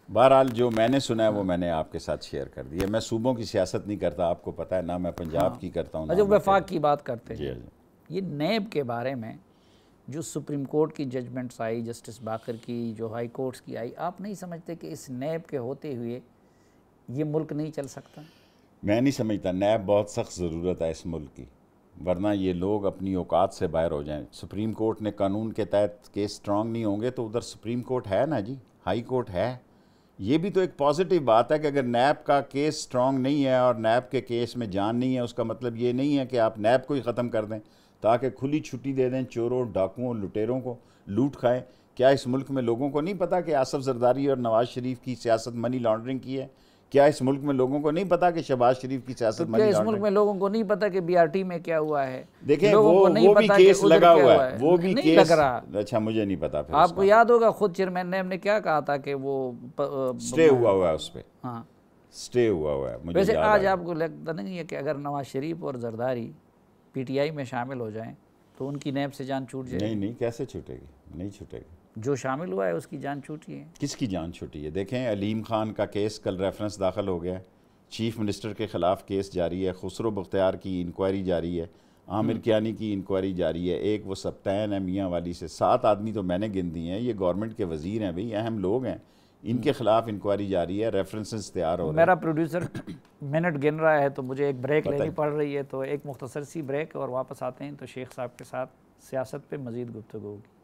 بہرحال جو میں نے سنا ہے وہ میں نے آپ کے ساتھ شیئر کر دیا. میں صوبوں کی سیاست نہیں کرتا، آپ کو پتہ ہے، نہ میں پنجاب کی کرتا ہوں. جب وفاق کی بات کرتے ہیں، جی. یہ نیب کے بارے میں جو سپریم کورٹ کی ججمنٹس آئی، جسٹس باقر کی، جو ہائی کورٹس کی آئی، آپ نہیں سمجھتے کہ اس نیب کے ہوتے ہوئے یہ ملک نہیں چل سکتا؟ میں نہیں سمجھتا. نیب بہت سخت ضرورت ہے اس ملک کی، ورنہ یہ لوگ اپنی اوقات سے باہر ہو جائیں. سپریم کورٹ نے قانون کے تحت کیس سٹرونگ نہیں ہوں گے تو ادھر سپریم کورٹ ہے نا جی، ہائی کورٹ ہے. یہ بھی تو ایک پازیٹیو بات ہے کہ اگر نیب کا کیس سٹرونگ نہیں ہے اور نیب کے کیس میں جان نہیں ہے، اس کا مطلب یہ نہیں ہے کہ آپ نیب کو ہی ختم کر دیں تاکہ کھلی چھٹی دے دیں چوروں، ڈاکوؤں، لٹیروں کو، لوٹ کھائیں. کیا اس ملک میں لوگوں کو نہیں پتا کہ آصف زرداری اور نواز شریف کی سیاست منی لانڈرنگ کی ہے؟ کیا اس ملک میں لوگوں کو نہیں پتا کہ شہباز شریف کی سیاست منی لانڈرنگ؟ اس ملک میں لوگوں کو نہیں پتا کہ BRT میں کیا ہوا ہے؟ دیکھیں وہ بھی کیس لگا ہوا ہے، وہ بھی کیس لگ رہا. اچھا مجھے نہیں پتا. پھر آپ کو یاد ہوگا خود چیئرمین نیب نے کیا کہا تھا کہ وہ سٹے ہوا ہے، اس پہ ہاں سٹے ہوا ہے. ویسے آج آپ کو لگتا نہیں ہے کہ اگر نواز شریف اور زرداری PTI میں شامل ہو جائیں تو ان کی نیب سے جان چھوٹ جائے؟ نہیں، کیسے چھوٹے گی؟ نہیں چھوٹے گی. جو شامل ہوا ہے اس کی جان چھوٹی ہے. کس کی جان چھوٹی ہے؟ دیکھیں علیم خان کا کیس کل ریفرنس داخل ہو گیا ہے، چیف منسٹر کے خلاف کیس جاری ہے، خسرو بختیار کی انکوائری جاری ہے، عامر کیانی کی انکوائری جاری ہے، ایک وہ سبتین ہے میاں والی سے. 7 آدمی تو میں نے گن دی ہیں، یہ گورنمنٹ کے وزیر ہیں بھئی، اہم لوگ ہیں، ان کے خلاف انکوائری جاری ہے، ریفرنسز تیار ہو رہے ہیں. میرا پروڈیوسر منٹ گن رہا ہے تو مجھے ایک بریک لینی پڑ رہی ہے، تو ایک مختصر سی بریک اور واپس آتے ہیں تو شیخ صاحب کے ساتھ سیاست پہ مزید گفتگو ہوگی.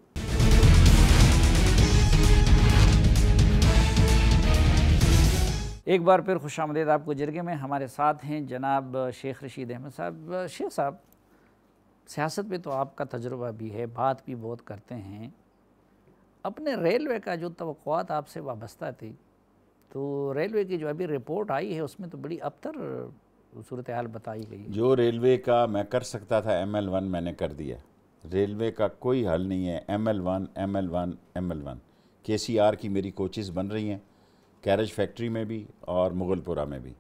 ایک بار پھر خوش آمدید آپ کو جرگے میں. ہمارے ساتھ ہیں جناب شیخ رشید احمد صاحب. شیخ صاحب، سیاست پہ تو آپ کا تجربہ بھی ہے، بات بھی بہت کرتے ہیں. اپنے ریلوے کا جو توقعات آپ سے وابستہ تھی، تو ریلوے کی جو ابھی رپورٹ آئی ہے اس میں تو بڑی ابتر صورتحال بتائی گئی. جو ریلوے کا میں کر سکتا تھا ML1 میں نے کر دیا. ریلوے کا کوئی حل نہیں ہے. ML1 KCR کی میری کوچز بن رہی ہیں، کیرج فیکٹری میں بھی اور مغل پورہ میں بھی.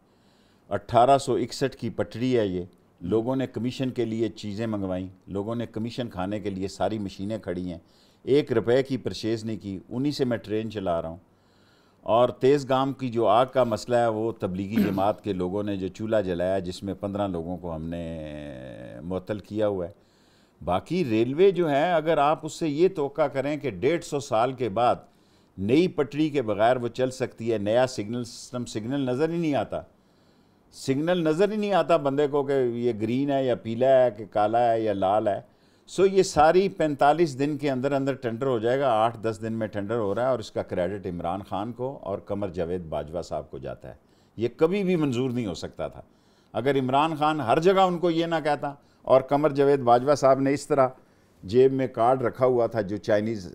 1861 کی پٹڑی ہے یہ. لوگوں نے کمیشن کے لیے چیزیں منگوائیں، لوگوں نے کمیشن کھانے کے لیے ساری مشینیں کھڑی ہیں، 1 روپے کی پرچیز نہیں کی. انہی سے میں ٹرین چلا رہا ہوں. اور تیز گام کی جو آگ کا مسئلہ ہے، وہ تبلیغی جماعت کے لوگوں نے جو چولہا جلایا جس میں 15 لوگوں کو ہم نے معطل کیا ہوا ہے. باقی ریلوے جو ہے، اگر آپ اس سے یہ توقع کریں کہ 150 سال کے بعد نئی پٹڑی کے بغیر وہ چل سکتی ہے، نیا سگنل سسٹم، سگنل نظر ہی نہیں آتا. سگنل نظر ہی نہیں آتا بندے کو کہ یہ گرین ہے یا پیلا ہے کہ کالا ہے یا لال ہے. یہ ساری 45 دن کے اندر اندر ٹینڈر ہو جائے گا. 8-10 دن میں ٹینڈر ہو رہا ہے اور اس کا کریڈٹ عمران خان کو اور قمر جاوید باجوہ صاحب کو جاتا ہے. یہ کبھی بھی منظور نہیں ہو سکتا تھا اگر عمران خان ہر جگہ ان کو یہ نہ کہتا اور قمر جاوید باجوہ صاحب نے اس طرح جیب میں کارڈ رکھا ہوا تھا جو چائنیز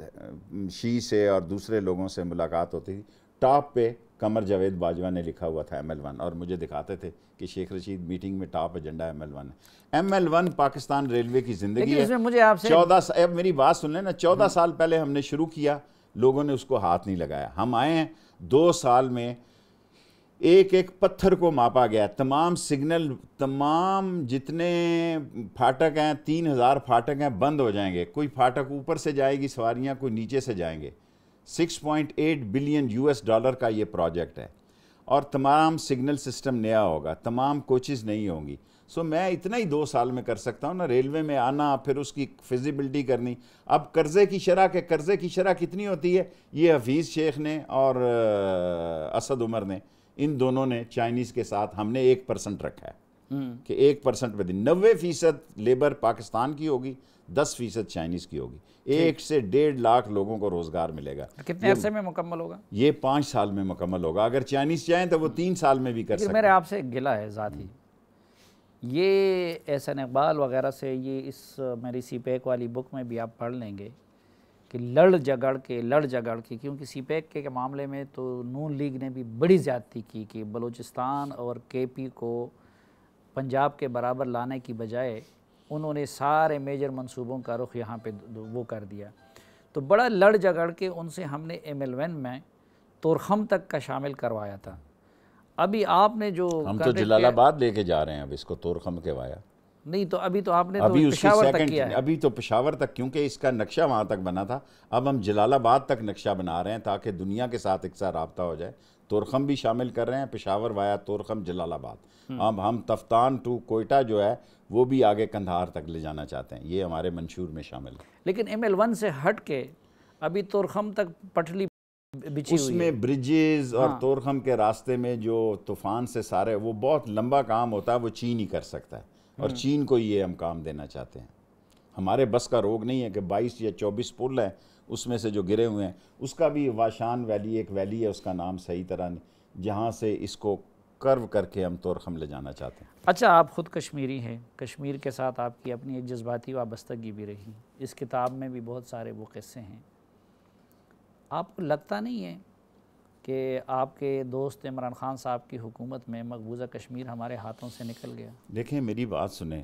شی سے اور دوسرے لوگوں سے ملاقات ہوتی تھی. ٹاپ پہ قمر جاوید باجوہ نے لکھا ہوا تھا ML1 اور مجھے دکھاتے تھے کہ شیخ رشید میٹنگ میں ٹاپ ایجنڈا ML1 ہے. ML1 پاکستان ریلوے کی زندگی ہے. مجھے آپ سے 14 اب میری بات سن لیں نا، 14 سال پہلے ہم نے شروع کیا، لوگوں نے اس کو ہاتھ نہیں لگایا. ہم آئے ہیں 2 سال میں ایک ایک پتھر کو ماپا گیا، تمام سگنل، تمام جتنے پھاٹک ہیں 3000 پھاٹک ہیں بند ہو جائیں گے، کوئی پھاٹک اوپر سے جائے گی سواریاں، کوئی نیچے سے جائیں گے۔ 6.8 بلین US ڈالر کا یہ پروجیکٹ ہے، اور تمام سگنل سسٹم نیا ہوگا، تمام کوچز نہیں ہوں گی۔ سو میں اتنا ہی 2 سال میں کر سکتا ہوں نا، ریلوے میں آنا، پھر اس کی فیزیبلٹی کرنی۔ اب قرضے کی شرح کتنی ہوتی ہے؟ یہ حفیظ شیخ نے اور اسد عمر نے، ان دونوں نے چائنیز کے ساتھ، ہم نے 1% رکھا ہے کہ 1% پہ 90% لیبر پاکستان کی ہوگی، 10% چائنیز کی ہوگی۔ 1 سے 1.5 لاکھ لوگوں کو روزگار ملے گا۔ کتنے عرصے میں مکمل ہوگا؟ یہ 5 سال میں مکمل ہوگا، اگر چائنیز چاہیں تو وہ 3 سال میں بھی کر سکتے ہیں۔ میرے آپ سے ایک گلہ ہے ذاتی، یہ احسان اقبال وغیرہ سے، یہ اس میری سی پیک والی بک میں بھی آپ پڑھ لیں گے کہ لڑ جگڑ کے، کیونکہ سی پیک کے معاملے میں تو نون لیگ نے بھی بڑی زیادتی کی کہ بلوچستان اور KP کو پنجاب کے برابر لانے کی بجائے انہوں نے سارے میجر منصوبوں کا رخ یہاں پہ وہ کر دیا۔ تو بڑا لڑ جگڑ کے ان سے ہم نے ML1 میں تورخم تک کا شامل کروایا تھا۔ ابھی آپ نے جو ہم تو جلال آباد لے کے جا رہے ہیں اب اس کو، تورخم کے وایا نہیں، تو ابھی تو آپ نے تو ابھی اس کی پشاور تک سیکنڈ، کیا ہے۔ ابھی تو پشاور تک، کیونکہ اس کا نقشہ وہاں تک بنا تھا، اب ہم جلال آباد تک نقشہ بنا رہے ہیں تاکہ دنیا کے ساتھ ایک ساتھ رابطہ ہو جائے۔ تورخم بھی شامل کر رہے ہیں، پشاور وایا تورخم جلال آباد۔ اب ہم تفتان ٹو کوئٹہ جو ہے وہ بھی آگے کندھار تک لے جانا چاہتے ہیں، یہ ہمارے منشور میں شامل ہے۔ لیکن ML1 سے ہٹ کے ابھی تورخم تک پٹلی بچھی اس ہوئی میں ہے۔ برجز اور تورخم کے راستے میں جو طوفان سے سارے، وہ بہت لمبا کام ہوتا ہے، وہ چین ہی کر سکتا ہے، اور چین کو یہ ہم کام دینا چاہتے ہیں۔ ہمارے بس کا روگ نہیں ہے کہ 22 یا 24 پل ہیں اس میں سے جو گرے ہوئے ہیں، اس کا بھی واشان ویلی ایک ویلی ہے، اس کا نام صحیح طرح نہیں، جہاں سے اس کو کرو کر کے ہم تورخم لے جانا چاہتے ہیں۔ اچھا، آپ خود کشمیری ہیں، کشمیر کے ساتھ آپ کی اپنی ایک جذباتی وابستگی بھی رہی، اس کتاب میں بھی بہت سارے وہ قصے ہیں۔ آپ کو لگتا نہیں ہے کہ آپ کے دوست عمران خان صاحب کی حکومت میں مقبوضہ کشمیر ہمارے ہاتھوں سے نکل گیا؟ دیکھیں میری بات سنیں،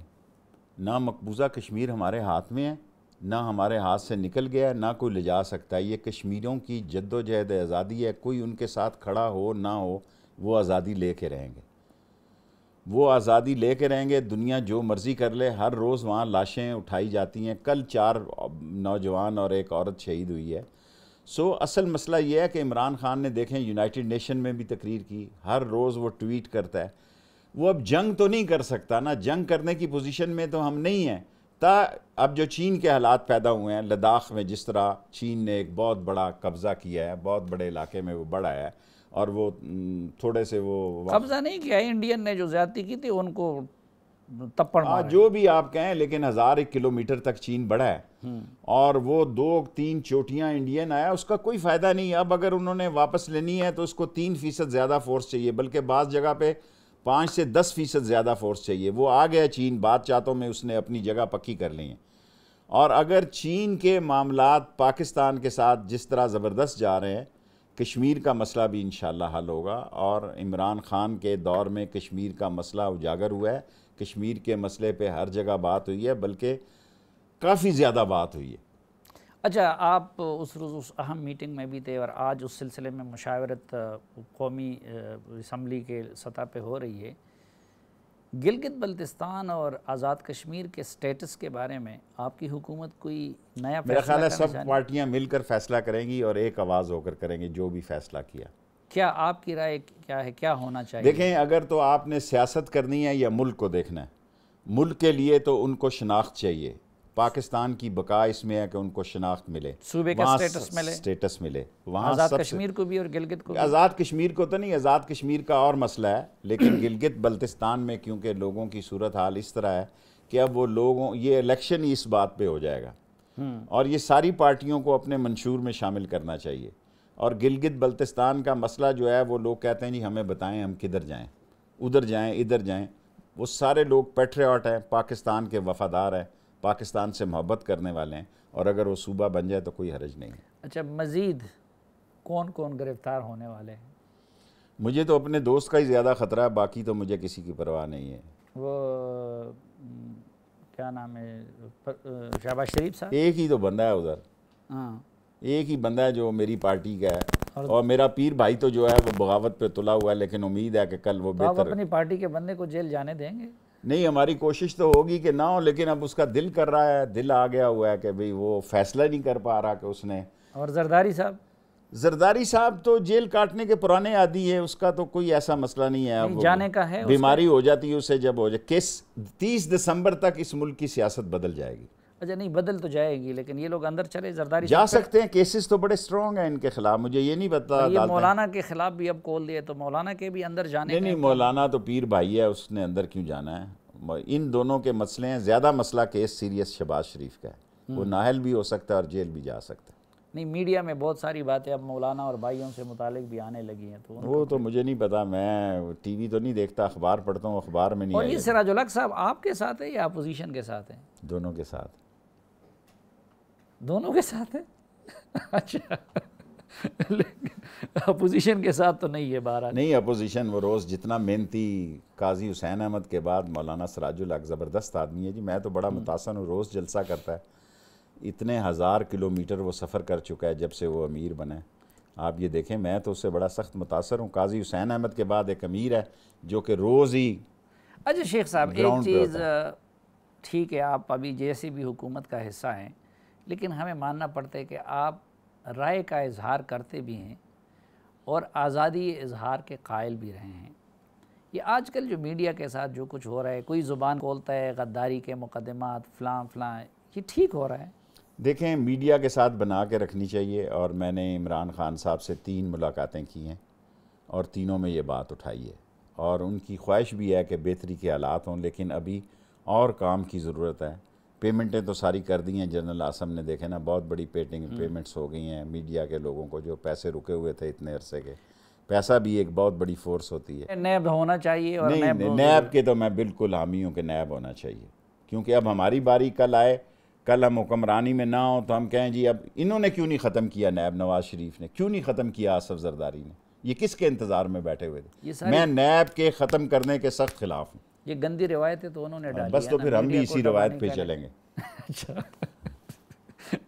نہ مقبوضہ کشمیر ہمارے ہاتھ میں ہے، نہ ہمارے ہاتھ سے نکل گیا، نہ کوئی لے جا سکتا ہے۔ یہ کشمیریوں کی جد و جہد آزادی ہے، کوئی ان کے ساتھ کھڑا ہو نہ ہو، وہ آزادی لے کے رہیں گے، وہ آزادی لے کے رہیں گے۔ دنیا جو مرضی کر لے، ہر روز وہاں لاشیں اٹھائی جاتی ہیں، کل 4 نوجوان اور ایک عورت شہید ہوئی ہے۔ سو اصل مسئلہ یہ ہے کہ عمران خان نے، دیکھیں یونائٹڈ نیشن میں بھی تقریر کی، ہر روز وہ ٹویٹ کرتا ہے، وہ اب جنگ تو نہیں کر سکتا نا، جنگ کرنے کی پوزیشن میں تو ہم نہیں ہیں۔ اب جو چین کے حالات پیدا ہوئے ہیں، لداخ میں جس طرح چین نے ایک بہت بڑا قبضہ کیا ہے، بہت بڑے علاقے میں وہ بڑھا ہے، اور وہ تھوڑے سے وہ قبضہ نہیں کیا، انڈین نے جو زیادتی کی تھی ان کو تپڑ مارا، جو بھی آپ کہیں، لیکن 1000 کلومیٹر تک چین بڑھا ہے، اور وہ 2-3 چوٹیاں انڈین آیا، اس کا کوئی فائدہ نہیں۔ اب اگر انہوں نے واپس لینی ہے تو اس کو 3% زیادہ فورس چاہیے، بلکہ بعض جگہ پہ 5 سے 10% زیادہ فورس چاہیے۔ وہ آ گیا چین، بات چاہتوں میں اس نے اپنی جگہ پکی کر لی ہیں۔ اور اگر چین کے معاملات پاکستان کے ساتھ جس طرح زبردست جا رہے ہیں، کشمیر کا مسئلہ بھی انشاءاللہ حل ہوگا، اور عمران خان کے دور میں کشمیر کا مسئلہ اجاگر ہوا ہے، کشمیر کے مسئلے پہ ہر جگہ بات ہوئی ہے، بلکہ کافی زیادہ بات ہوئی ہے۔ اچھا، آپ اس روز اس اہم میٹنگ میں بھی تھے، اور آج اس سلسلے میں مشاورت قومی اسمبلی کے سطح پہ ہو رہی ہے۔ گلگت بلتستان اور آزاد کشمیر کے سٹیٹس کے بارے میں آپ کی حکومت کوئی نیا فیصلہ میرا خیال ہے کرنا سب پارٹیاں مل کر فیصلہ کریں گی اور ایک آواز ہو کر کریں گے جو بھی فیصلہ کیا۔ کیا آپ کی رائے کیا ہے، کیا ہونا چاہیے؟ دیکھیں، اگر تو آپ نے سیاست کرنی ہے یا ملک کو دیکھنا ہے، ملک کے لیے تو ان کو شناخت چاہیے۔ پاکستان کی بقا اس میں ہے کہ ان کو شناخت ملے، صوبے کا سٹیٹس ملے، وہاں آزاد کشمیر کو بھی اور گلگت کو بھی۔ آزاد کشمیر کو تو نہیں، آزاد کشمیر کا اور مسئلہ ہے، لیکن گلگت بلتستان میں کیونکہ لوگوں کی صورتحال اس طرح ہے کہ اب وہ لوگوں، یہ الیکشن ہی اس بات پہ ہو جائے گا، اور یہ ساری پارٹیوں کو اپنے منشور میں شامل کرنا چاہیے۔ اور گلگت بلتستان کا مسئلہ جو ہے، وہ لوگ کہتے ہیں جی ہمیں بتائیں ہم کدھر جائیں، ادھر جائیں ادھر جائیں۔ وہ سارے لوگ پیٹریوٹ ہیں، پاکستان کے وفادار ہیں، پاکستان سے محبت کرنے والے ہیں، اور اگر وہ صوبہ بن جائے تو کوئی حرج نہیں ہے۔ اچھا، مزید کون کون گرفتار ہونے والے ہیں؟ مجھے تو اپنے دوست کا ہی زیادہ خطرہ ہے، باقی تو مجھے کسی کی پرواہ نہیں ہے۔ وہ کیا نام ہے، شہباز شریف صاحب؟ ایک ہی تو بندہ ہے ادھر، ہاں، ایک ہی بندہ ہے جو میری پارٹی کا ہے، اور میرا پیر بھائی تو جو ہے وہ بغاوت پہ تلا ہوا ہے، لیکن امید ہے کہ کل وہ آپ بہتر اپنی پارٹی کے بندے کو جیل جانے دیں گے؟ نہیں، ہماری کوشش تو ہوگی کہ نہ ہو، لیکن اب اس کا دل کر رہا ہے، دل آ گیا ہوا ہے کہ بھئی وہ فیصلہ نہیں کر پا رہا کہ اس نے. اور زرداری صاحب؟ زرداری صاحب تو جیل کاٹنے کے پرانے عادی ہے، اس کا تو کوئی ایسا مسئلہ نہیں ہے. نہیں جانے کا ہے، بیماری ہو جاتی ہے اسے جب ہو جائے. کیس 30 دسمبر تک اس ملک کی سیاست بدل جائے گی. اچھا نہیں بدل تو جائے گی، لیکن یہ لوگ اندر چلے زرداری جا سکتے ہیں. کیسز تو بڑے سٹرونگ ہیں ان کے خلاف، مجھے یہ نہیں پتا. یہ مولانا کے خلاف بھی اب کول دیے، تو مولانا کے بھی اندر جانے نہیں، مولانا تو پیر بھائی ہے، اس نے اندر کیوں جانا ہے. ان دونوں کے مسئلے ہیں. زیادہ مسئلہ کیس سیریس شہباز شریف کا ہے، وہ نااہل بھی ہو سکتا ہے اور جیل بھی جا سکتا ہے. نہیں میڈیا میں بہت ساری باتیں اب مولانا اور بھائیوں سے متعلق بھی آنے لگی ہیں، تو وہ تو مجھے نہیں پتا. میں ٹی وی تو نہیں دیکھتا، اخبار پڑھتا ہوں، اخبار میں نہیں. اور یہ سراج الحق صاحب آپ کے ساتھ ہے یا اپوزیشن کے ساتھ ہیں؟ دونوں کے ساتھ. دونوں کے ساتھ ہے؟ اچھا، اپوزیشن کے ساتھ تو نہیں ہے بہرحال. نہیں اپوزیشن، وہ روز جتنا محنتی قاضی حسین احمد کے بعد مولانا سراج الحق زبردست آدمی ہے جی. میں تو بڑا متاثر ہوں، روز جلسہ کرتا ہے. اتنے 1000 کلومیٹر وہ سفر کر چکا ہے جب سے وہ امیر بنا ہے. آپ یہ دیکھیں، میں تو اس سے بڑا سخت متاثر ہوں. قاضی حسین احمد کے بعد ایک امیر ہے جو کہ روز ہی. اچھا شیخ صاحب، ایک چیز ٹھیک ہے، آپ ابھی جیسی بھی حکومت کا حصہ ہیں، لیکن ہمیں ماننا پڑتا ہے کہ آپ رائے کا اظہار کرتے بھی ہیں اور آزادی اظہار کے قائل بھی رہے ہیں. یہ آج کل جو میڈیا کے ساتھ جو کچھ ہو رہا ہے، کوئی زبان کھولتا ہے غداری کے مقدمات فلاں فلاں، یہ ٹھیک ہو رہا ہے؟ دیکھیں، میڈیا کے ساتھ بنا کے رکھنی چاہیے. اور میں نے عمران خان صاحب سے 3 ملاقاتیں کی ہیں اور تینوں میں یہ بات اٹھائی ہے، اور ان کی خواہش بھی ہے کہ بہتری کے حالات ہوں، لیکن ابھی اور کام کی ضرورت ہے. پیمنٹیں تو ساری کر دی ہیں. جنرل عاصم نے دیکھے نا، بہت بڑی پیمنٹس ہو گئی ہیں میڈیا کے لوگوں کو، جو پیسے رکے ہوئے تھے اتنے عرصے کے. پیسہ بھی ایک بہت بڑی فورس ہوتی ہے. نیب ہونا چاہیے. اور نیب کے تو میں بالکل حامی ہوں کہ نیب ہونا چاہیے، کیونکہ اب ہماری باری کل آئے، کل ہم حکمرانی میں نہ ہوں تو ہم کہیں جی اب انہوں نے کیوں نہیں ختم کیا، نیب نواز شریف نے کیوں نہیں ختم کیا، آصف زرداری نے. یہ کس کے انتظار میں بیٹھے ہوئے تھے؟ میں نیب کے ختم کرنے کے سخت خلاف ہوں. یہ گندی روایتیں تو انہوں نے ڈالی. بس تو پھر ہم بھی اسی روایت پہ چلیں گے. اچھا،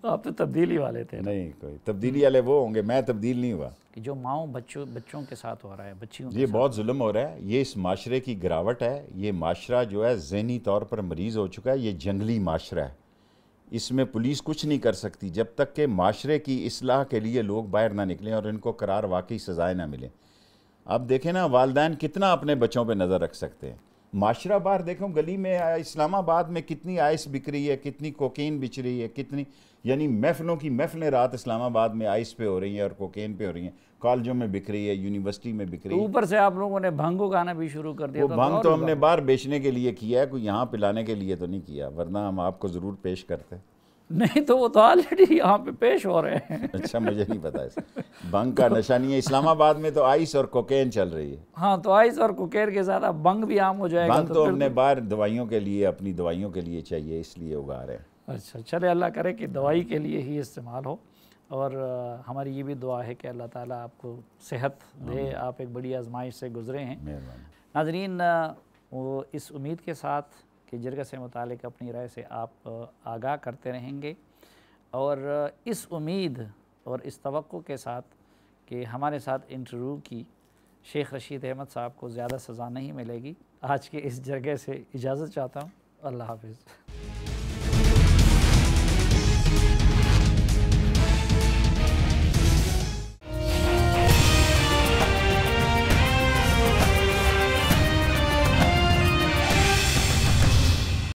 آپ تو تبدیلی والے تھے. نہیں، کوئی تبدیلی والے وہ ہوں گے، میں تبدیل نہیں ہوا. کہ جو ماؤں بچوں کے ساتھ ہو رہا ہے، بچیوں یہ بہت ظلم ہو رہا ہے. یہ اس معاشرے کی گراوٹ ہے. یہ معاشرہ جو ہے ذہنی طور پر مریض ہو چکا ہے. یہ جنگلی معاشرہ ہے. اس میں پولیس کچھ نہیں کر سکتی جب تک کہ معاشرے کی اصلاح کے لیے لوگ باہر نہ نکلیں اور ان کو قرار واقعی سزائیں نہ ملیں. اب دیکھیں نا، والدین کتنا اپنے بچوں پہ نظر رکھ سکتے ہیں. معاشرہ باہر دیکھو، گلی میں اسلام آباد میں کتنی آئس بک رہی ہے، کتنی کوکین بچ رہی ہے، کتنی، یعنی محفلوں کی محفلیں رات اسلام آباد میں آئس پہ ہو رہی ہیں اور کوکین پہ ہو رہی ہیں. کالجوں میں بک رہی ہے، یونیورسٹی میں بک رہی ہے. اوپر سے آپ لوگوں نے بھنگ کو کھانا بھی شروع کر دیا. وہ بھنگ تو ہم نے باہر بیچنے کے لیے کیا ہے، کوئی یہاں پلانے کے لیے تو نہیں کیا، ورنہ ہم آپ کو ضرور پیش کرتے. نہیں تو وہ تو آلریڈی یہاں پہ پیش ہو رہے ہیں. اچھا، مجھے نہیں پتا اس بنگ کا نشہ نہیں ہے. اسلام آباد میں تو آئس اور کوکین چل رہی ہے. ہاں، تو آئس اور کوکین کے ساتھ اب بنگ بھی عام ہو جائے گا. بنگ تو ہم نے باہر دوائیوں کے لیے، اپنی دوائیوں کے لیے چاہیے، اس لیے اگا رہے ہیں. اچھا، چلے اللہ کرے کہ دوائی کے لیے ہی استعمال ہو. اور ہماری یہ بھی دعا ہے کہ اللہ تعالیٰ آپ کو صحت دے. آپ ایک بڑی آزمائش سے گزرے ہیں. ناظرین، وہ اس امید کے ساتھ کہ جرگہ سے متعلق اپنی رائے سے آپ آگاہ کرتے رہیں گے، اور اس امید اور اس توقع کے ساتھ کہ ہمارے ساتھ انٹرویو کی شیخ رشید احمد صاحب کو زیادہ سزا نہیں ملے گی، آج کے اس جرگے سے اجازت چاہتا ہوں. اللہ حافظ.